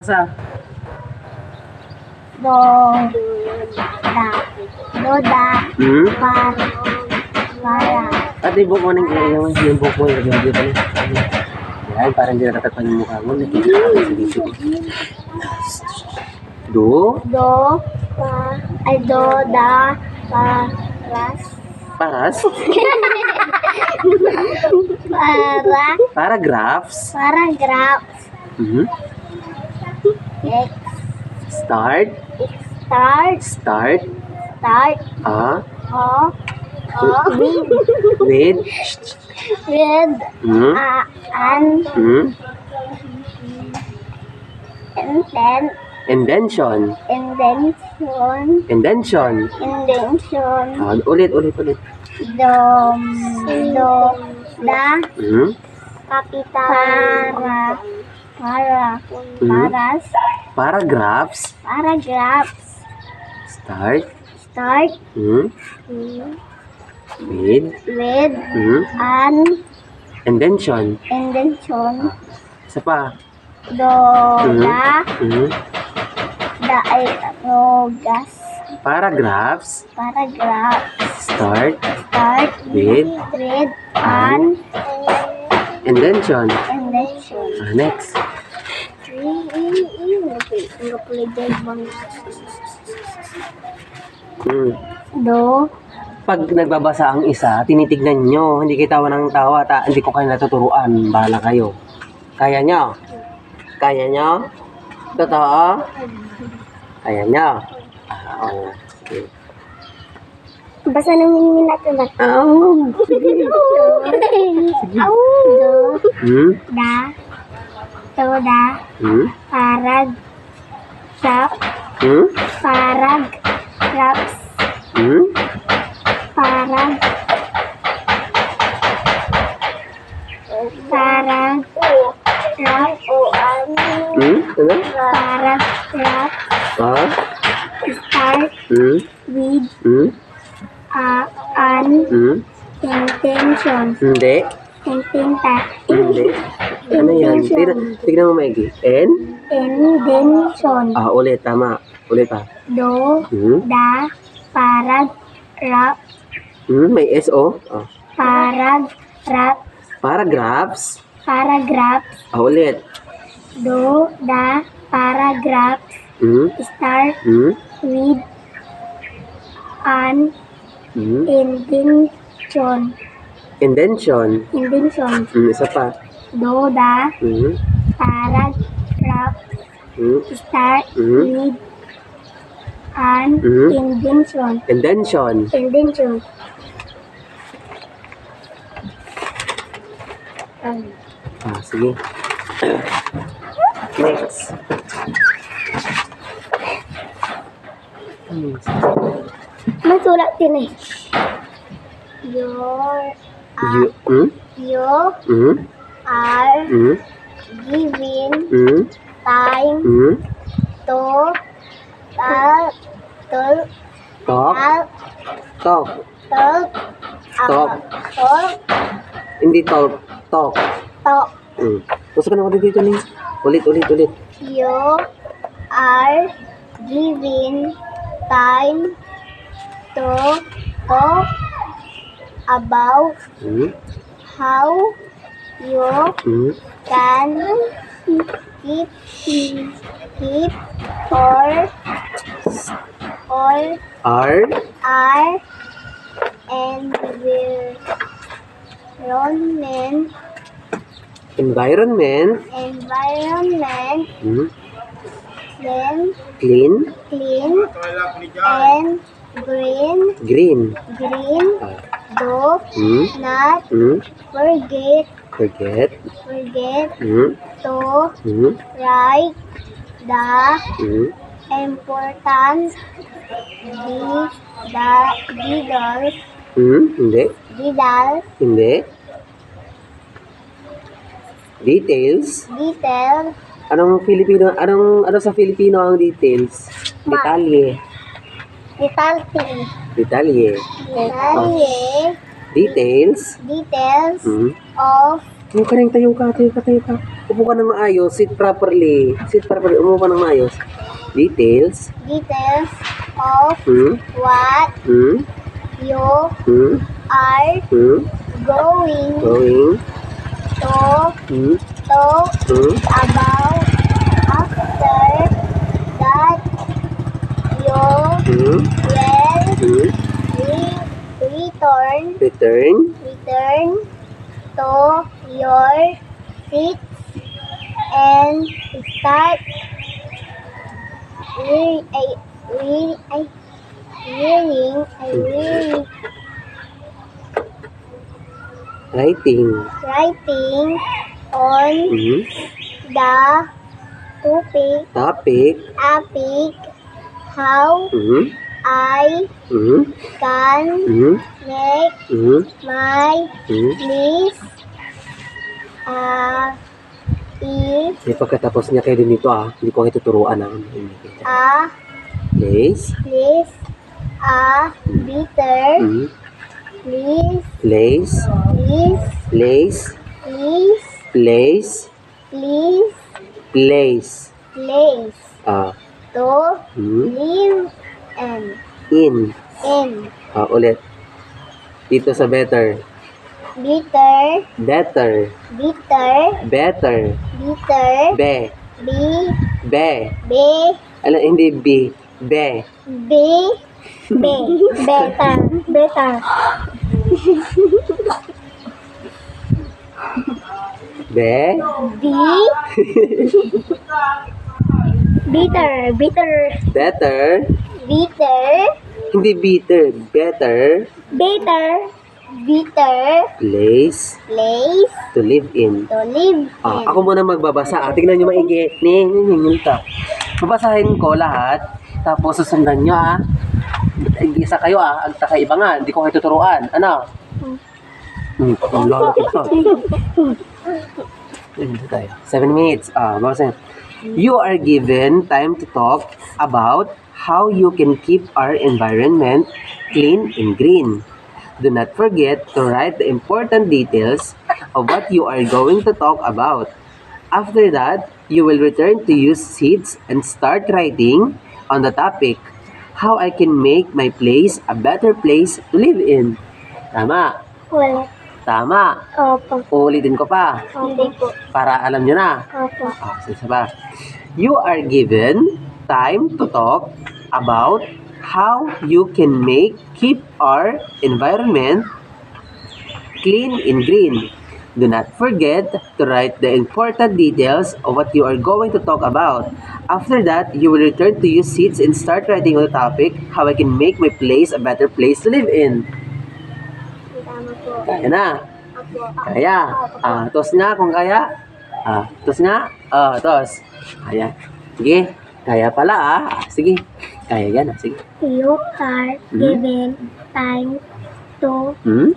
Sa Do, da, do, da, hmm? para. At yung buko ng yung buko yung video pa niya. Yan, parang hindi natatakpan yung mukha mo. Nakikita sa video. Do? Do, ay, do, da, paras. Paras? Paragraphs? Paragraph. Mhm. X, Start? start, Start? start, Ah? with, With? Hmm? an, Hmm? intent, Invention? invention, Invention? invention, Ulit. do, da, Hmm? kapital, paras, Paragraphs? paragraphs, Start? start, Hmm? With? with, Hmm? an, Invention? invention, Isa pa? do, Mhm. da, Hmm? ay, rogas, Paragraphs? paragraph, Start? start, With? an, Invention? invention. Next. Hmm. Do, Pag nagbabasa ang isa, tinitignan nyo. Hindi kayo tawa ng tawa. Hindi ko kayo natuturuan. Bahala kayo. Kaya nyo? Kaya nyo? Totoo? Kaya nyo? Oo. Sige. basa namin natin ba? Do, Hmm? da, do, da, Hmm? paragraph, Hmm? paragraphs, Hmm? Hmm? Ano? paragraph, Ah? start Hmm? with Hmm? an Hmm? intention, Hindi? Hindi. Ano yan? Tignan mo maigi. intention, Ulit. Tama. Ulit pa. do, Hmm? da, paragraph, Hmm? May S-O? paragraph, Paragraphs? paragraphs, Ulit. do, da, paragraphs, Hmm? start Hmm? with an Hmm? intention, Invention. Isa pa. do, da, Hmm? paragraph, Hmm? start Mhm. with an Mhm. invention, Invention. Sige. Next. Masulat din eh. Your, You, hmm? you Hmm? are Hmm? given Hmm? time Hmm? to talk, Talk? talk, Talk. talk, Talk. talk, Hindi talk. Talk. talk. Hmm. Gusto ka na ako dito ni? Ulit. You are given time to talk about Hmm? how you Hmm? can keep or R? our Environment. Hmm? then Clean. clean and green. Green. Do Hmm? not Hmm? forget Forget. Hmm? to Hmm? write the Hmm? important details Hmm? Hindi. Details. Ano sa Filipino ang details? Detalye. Details. details Hmm? of Tayo ka rin, tayo ka. Upo ka ng maayos, sit properly. Umupo ka ng maayos. Details. Details of Hmm? what Hmm? you Hmm? are Hmm? going Going. to Hmm? talk Hmm? about after that you Hmm? will Hmm? return Return. to your seat and start reading Writing. writing on Hmm? the Topic. how Hmm? I Hmm? can Hmm? make Hmm? my Hmm? list May pagkatapos niya kayo din dito Hindi ko kayo tuturuan a Place. list a bitter Hmm? list Place. list Place. list Place. place to Hmm? live and In. in Ulit. Dito sa better. bitter Better. Be. Be. Be. Hindi B. Be. Better. Be. Bitter. Better. Hindi bitter. Better. Bitter. Place. Place To live in. to live in. Ako muna magbabasa. Tingnan nyo maigi. Babasahin ko lahat. Tapos susundan nyo Isa kayo Ang takaiba nga. Hindi ko kayo tuturuan. Ano? Lalo kita. 7 minutes. Babasahin. You are given time to talk about how you can keep our environment clean and green. Do not forget to write the important details of what you are going to talk about. After that, you will return to use seats and start writing on the topic, how I can make my place a better place to live in. Tama. Ulit. Tama. Opo. Uulitin ko pa Hindi po. para alam nyo na. Opo. Isa pa. You are given time to talk about how you can keep our environment clean and green. Do not forget to write the important details of what you are going to talk about. After that, you will return to your seats and start writing on the topic, how I can make my place a better place to live in. Tama po. Kaya na? Opo. Kaya? Tos nga kung kaya? Tos nga? Tos. Kaya. Sige. Kaya pala Sige. Kaya yan Sige. You are given time to Hmm?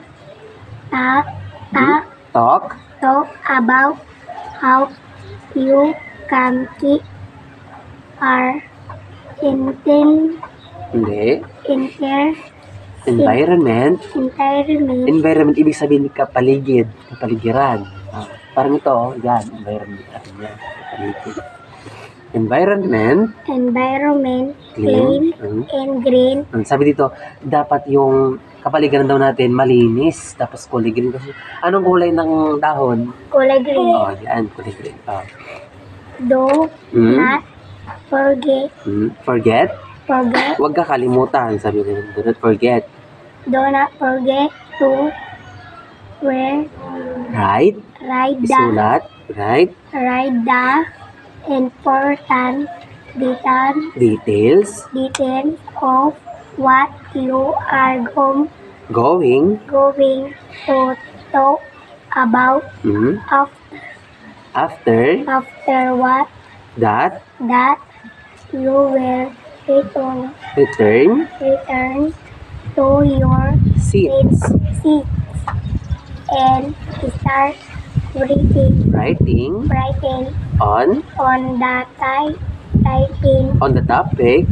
talk about how you can keep our Hindi. environment Environment, ibig sabihin kapaligiran. Parang ito, yan. Environment. Yan. Paligid. Environment. clean and green. Sabi dito, dapat yung kapaligiran daw natin malinis. Tapos kulay green kasi. Anong kulay ng dahon? Kulay green. Yan. Kulay green. Do not Forget. Huwag kakalimutan. Sabi nila, do not forget. Do not forget to Write. Isulat. Right. write the important Details. of what you are Going. going to talk about After after what that, you will return return to your seats. seat and start Writing on the topic.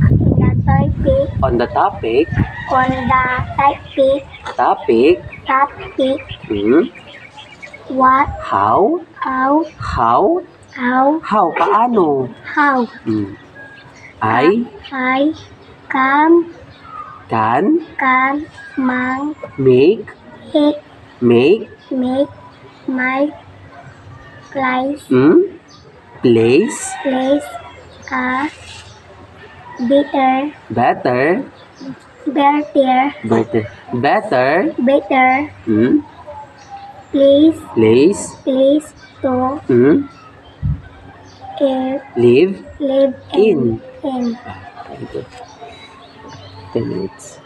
what, How? how, How? how, How? Paano? how. Mm. I I can, mang, make hit, make make, my, place, place place, a, better, better better, better better, mm, please, place please, to, live live in. in. Very good. 10 minutes.